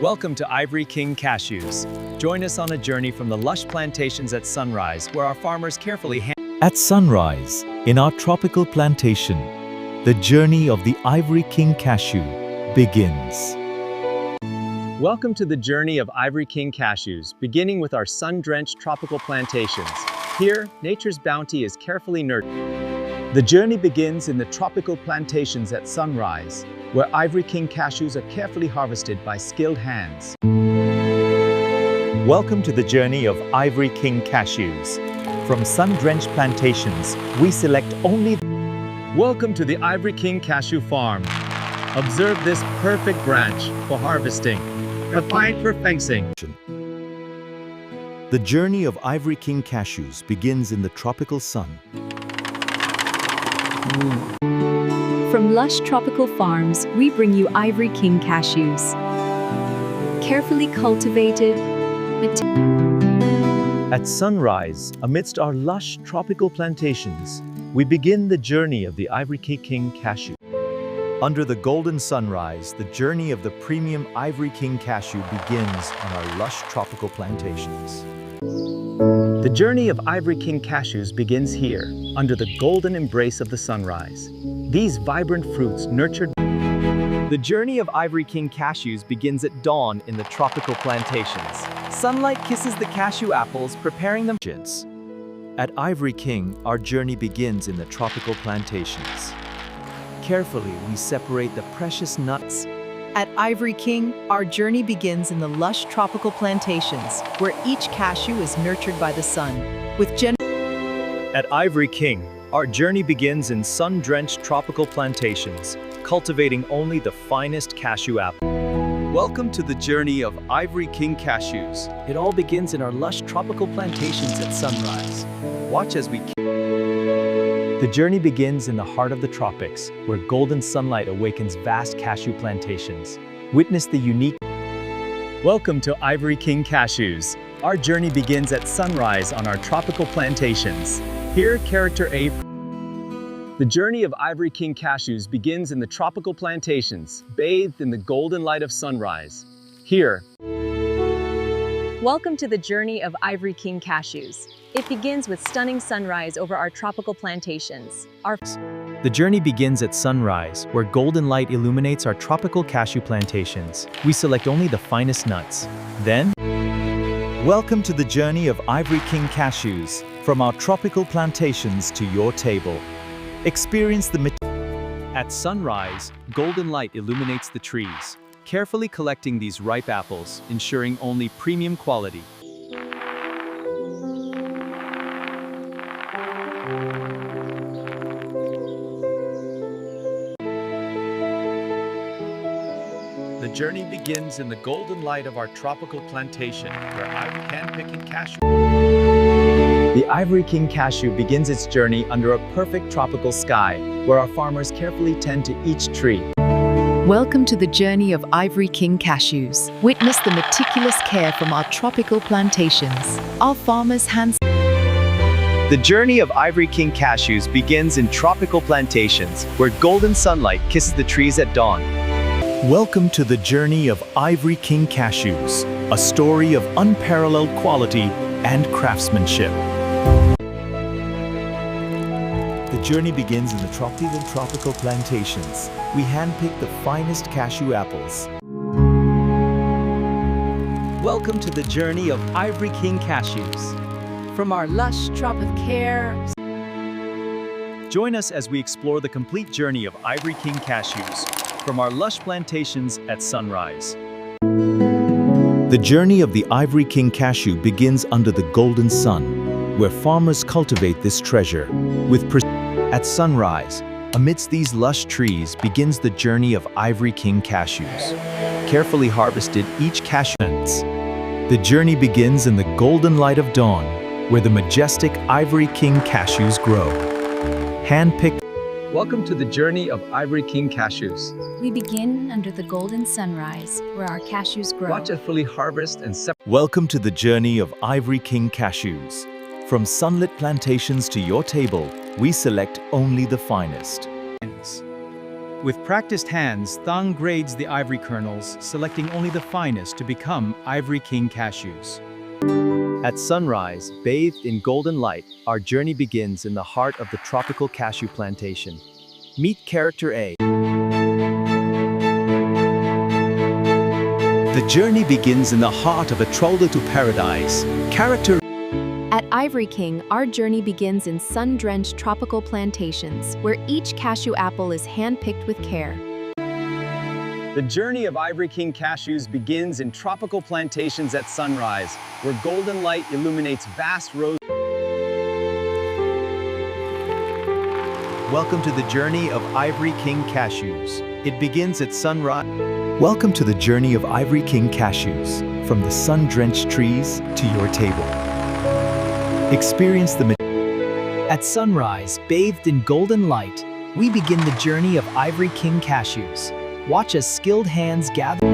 Welcome to Ivory King Cashews. Join us on a journey from the lush plantations at sunrise, where our farmers carefully At sunrise, in our tropical plantation, the journey of the Ivory King Cashew begins. Welcome to the journey of Ivory King Cashews, beginning with our sun-drenched tropical plantations. Here, nature's bounty is carefully nurtured. The journey begins in the tropical plantations at sunrise, where Ivory King cashews are carefully harvested by skilled hands. Welcome to the journey of Ivory King Cashews. From sun-drenched plantations, we select only. Welcome to the Ivory King Cashew Farm. Observe this perfect branch for harvesting, refined for fencing. The journey of Ivory King Cashews begins in the tropical sun. From lush tropical farms, we bring you Ivory King cashews. Carefully cultivated. At sunrise, amidst our lush tropical plantations, we begin the journey of the Ivory King Cashew. Under the golden sunrise, the journey of the premium Ivory King Cashew begins on our lush tropical plantations. The journey of Ivory King cashews begins here, under the golden embrace of the sunrise. These vibrant fruits nurtured. The journey of Ivory King cashews begins at dawn in the tropical plantations. Sunlight kisses the cashew apples, preparing them. At Ivory King, our journey begins in the tropical plantations. Carefully, we separate the precious nuts. At Ivory King, our journey begins in the lush tropical plantations, where each cashew is nurtured by the sun. At Ivory King, our journey begins in sun-drenched tropical plantations, cultivating only the finest cashew apple. Welcome to the journey of Ivory King cashews. It all begins in our lush tropical plantations at sunrise. Watch as we. The journey begins in the heart of the tropics, where golden sunlight awakens vast cashew plantations. Witness the unique. Welcome to Ivory King Cashews. Our journey begins at sunrise on our tropical plantations. Here, character A. The journey of Ivory King cashews begins in the tropical plantations, bathed in the golden light of sunrise. Here. Welcome to the journey of Ivory King cashews. It begins with stunning sunrise over our tropical plantations. The journey begins at sunrise, where golden light illuminates our tropical cashew plantations. We select only the finest nuts. Then, Welcome to the journey of Ivory King Cashews, from our tropical plantations to your table. Experience the. at sunrise, golden light illuminates the trees, carefully collecting these ripe apples, ensuring only premium quality. The journey begins in the golden light of our tropical plantation, where I'm hand-picking cashew. The Ivory King cashew begins its journey under a perfect tropical sky, where our farmers carefully tend to each tree. Welcome to the journey of Ivory King cashews. Witness the meticulous care from our tropical plantations. Our farmers' hands. The journey of Ivory King cashews begins in tropical plantations, where golden sunlight kisses the trees at dawn. Welcome to the journey of Ivory King Cashews, a story of unparalleled quality and craftsmanship. The journey begins in the tropical plantations. We handpick the finest cashew apples. Welcome to the journey of Ivory King cashews. From our lush tropical care. Join us as we explore the complete journey of Ivory King cashews, from our lush plantations at sunrise. The journey of the Ivory King Cashew begins under the golden sun, where farmers cultivate this treasure. At sunrise, amidst these lush trees begins the journey of Ivory King cashews. Carefully harvested, each cashew. The journey begins in the golden light of dawn, where the majestic Ivory King cashews grow. Hand-picked. Welcome to the journey of Ivory King cashews. We begin under the golden sunrise, where our cashews grow. Watch us fully harvest and separate. Welcome to the journey of Ivory King Cashews. From sunlit plantations to your table, we select only the finest. With practiced hands, Thang grades the ivory kernels, selecting only the finest to become Ivory King cashews. At sunrise, bathed in golden light, our journey begins in the heart of the tropical cashew plantation. Meet Character A. The journey begins in the heart of a troll to paradise. Character At Ivory King, our journey begins in sun-drenched tropical plantations, where each cashew apple is hand-picked with care. The journey of Ivory King cashews begins in tropical plantations at sunrise, where golden light illuminates vast rows. Welcome to the journey of Ivory King cashews. It begins at sunrise. Welcome to the journey of Ivory King cashews, from the sun-drenched trees to your table. Experience the At sunrise, bathed in golden light, we begin the journey of Ivory King cashews. Watch as skilled hands gather.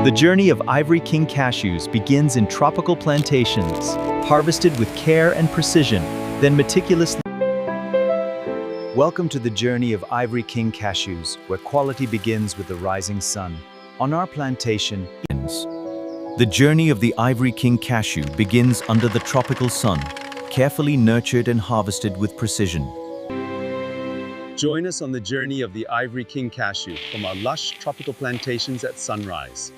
The journey of Ivory King cashews begins in tropical plantations, harvested with care and precision, then meticulously. Welcome to the journey of Ivory King cashews, where quality begins with the rising sun. On our plantation, The journey of the Ivory King cashew begins under the tropical sun, carefully nurtured and harvested with precision. join us on the journey of the Ivory King cashew from our lush tropical plantations at sunrise.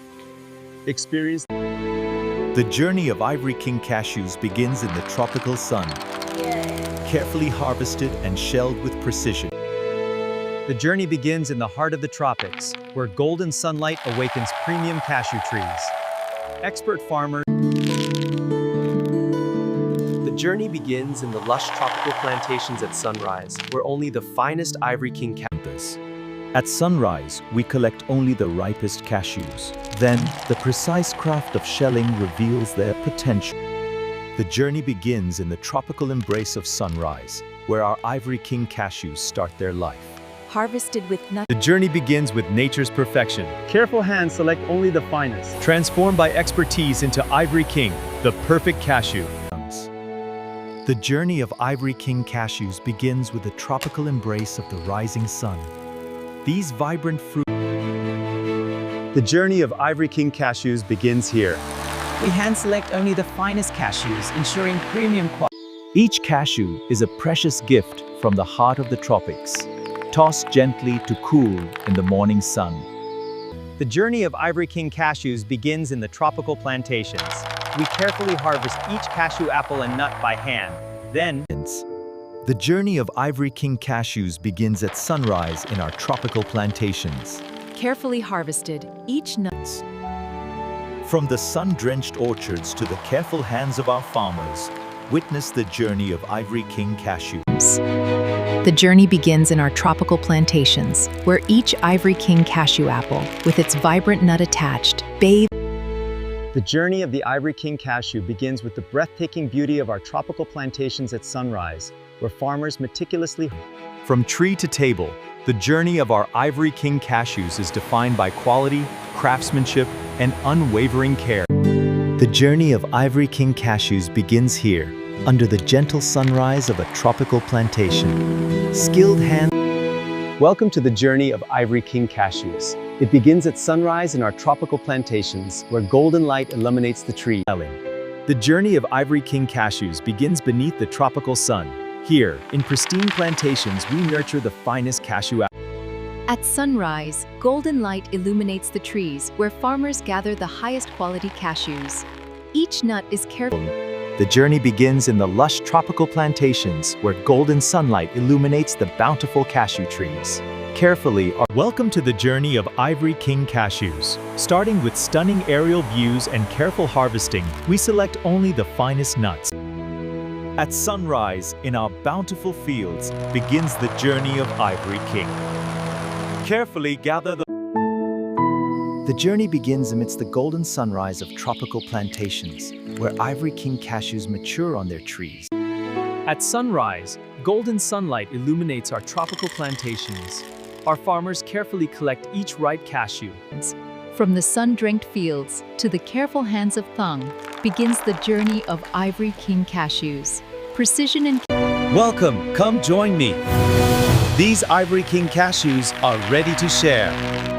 Experience. The journey of Ivory King cashews begins in the tropical sun, carefully harvested and shelled with precision. The journey begins in the heart of the tropics, where golden sunlight awakens premium cashew trees. Expert farmer. The journey begins in the lush tropical plantations at sunrise, where only the finest Ivory King Campus. At sunrise, we collect only the ripest cashews. Then, the precise craft of shelling reveals their potential. The journey begins in the tropical embrace of sunrise, where our Ivory King cashews start their life. Harvested with nuts. The journey begins with nature's perfection. Careful hands select only the finest, transformed by expertise into Ivory King, the perfect cashew. The journey of Ivory King cashews begins with the tropical embrace of the rising sun. These vibrant fruits. The journey of Ivory King cashews begins here. We hand-select only the finest cashews, ensuring premium quality. Each cashew is a precious gift from the heart of the tropics, tossed gently to cool in the morning sun. The journey of Ivory King cashews begins in the tropical plantations. We carefully harvest each cashew apple and nut by hand. Then, the journey of Ivory King cashews begins at sunrise in our tropical plantations. Carefully harvested, each nut. From the sun-drenched orchards to the careful hands of our farmers, witness the journey of Ivory King cashews. The journey begins in our tropical plantations, where each Ivory King cashew apple, with its vibrant nut attached, bathes. the journey of the Ivory King cashew begins with the breathtaking beauty of our tropical plantations at sunrise, where farmers meticulously. From tree to table, the journey of our Ivory King cashews is defined by quality, craftsmanship, and unwavering care. The journey of Ivory King cashews begins here, under the gentle sunrise of a tropical plantation. Skilled hands. Welcome to the journey of Ivory King cashews. It begins at sunrise in our tropical plantations, where golden light illuminates the tree. The journey of Ivory King cashews begins beneath the tropical sun. Here, in pristine plantations, we nurture the finest cashew apples. At sunrise, golden light illuminates the trees, where farmers gather the highest quality cashews. Each nut is carefully. The journey begins in the lush tropical plantations, where golden sunlight illuminates the bountiful cashew trees. Carefully. Welcome to the journey of Ivory King cashews. Starting with stunning aerial views and careful harvesting, we select only the finest nuts. At sunrise, in our bountiful fields, begins the journey of Ivory King. Carefully gather the. The journey begins amidst the golden sunrise of tropical plantations, where Ivory King cashews mature on their trees. At sunrise, golden sunlight illuminates our tropical plantations. Our farmers carefully collect each ripe cashew. From the sun-drenched fields to the careful hands of Thang begins the journey of Ivory King cashews. Precision and Welcome, come join me. These Ivory King cashews are ready to share.